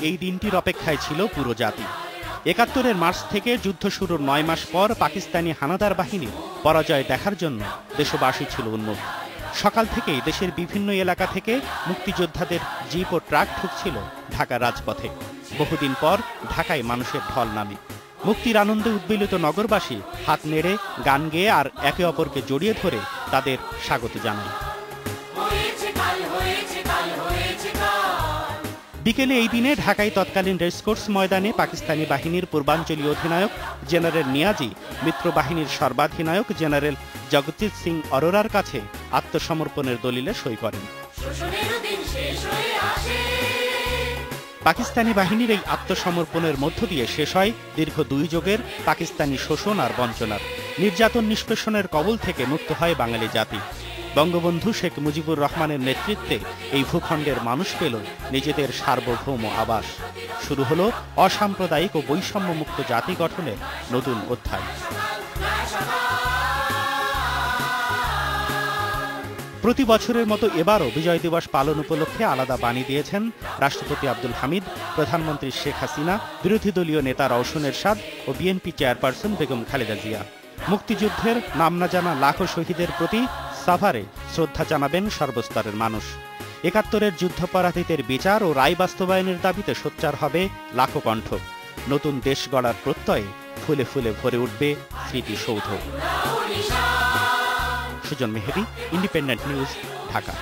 এই দিনটির অপেক্ষায় ছিল পুরো জাতি। ৭১-এর মার্চ থেকে যুদ্ধ শুরুর ৯ মাস পর পাকিস্তানি হানাদার বাহিনীর পরাজয় দেখার জন্য দেশবাসী ছিল উন্মুখ। সকাল থেকেই দেশের বিভিন্ন এলাকা থেকে মুক্তিযোদ্ধাদের জিপ ও ট্রাক ঢুকছিল ঢাকার রাজপথে। বহুদিন পর ঢাকায় মানুষের ঢল নামে। মুক্তির আনন্দে উদ্বেলিত নগরবাসী হাত নেড়ে, গান গেয়ে আর একে অপরকে জড়িয়ে ধরে তাদের স্বাগত জানায়। বিকেলে এই দিনে ঢাকায় তৎকালীন রেসকোর্স ময়দানে পাকিস্তানি বাহিনীর পূর্বাঞ্চলীয় অধিনায়ক জেনারেল নিয়াজি মিত্র বাহিনীর সর্বাধিনায়ক জেনারেল জগজিৎ সিং অরোরার কাছে আত্মসমর্পণের দলিলে সই করেন। পাকিস্তানি বাহিনীর এই আত্মসমর্পণের মধ্য দিয়ে শেষ হয় দীর্ঘ 2 যুগের পাকিস্তানি শোষণ আর বঞ্চনার। নির্যাতন নিষ্পেষণের কবল থেকে মুক্ত হয় বাঙালি জাতি। বঙ্গবন্ধু শেখ মুজিবুর রহমানের নেতৃত্বে এই ভূখণ্ডের মানুষ পেল নিজেদের সার্বভৌম আবাস। শুরু হলো অসাম্প্রদায়িক ও বৈষম্যমুক্ত জাতি গঠনের নতুন অধ্যায়। প্রতি বছরের মতো এবারও বিজয় দিবস পালন উপলক্ষে আলাদা বাণী দিয়েছেন রাষ্ট্রপতি আব্দুল হামিদ, প্রধানমন্ত্রী শেখ হাসিনা, বিরোধী দলীয় নেতা রওশন এরশাদ ও বিএনপি চেয়ারপারসন বেগম খালেদা জিয়া। মুক্তিযুদ্ধের নাম না জানা লাখো শহীদের প্রতি সাভারে শ্রদ্ধা জানাবেন সর্বস্তরের মানুষ। ৭১-এর যুদ্ধাপরাধীদের বিচার ও রায় বাস্তবায়নের দাবিতে সোচ্চার হবে লাখো কণ্ঠ। নতুন দেশ গড়ার প্রত্যয়ে ফুলে ফুলে ভরে উঠবে স্মৃতিসৌধ। সুজন মেহেদী, ইন্ডিপেন্ডেন্ট নিউজ, ঢাকা।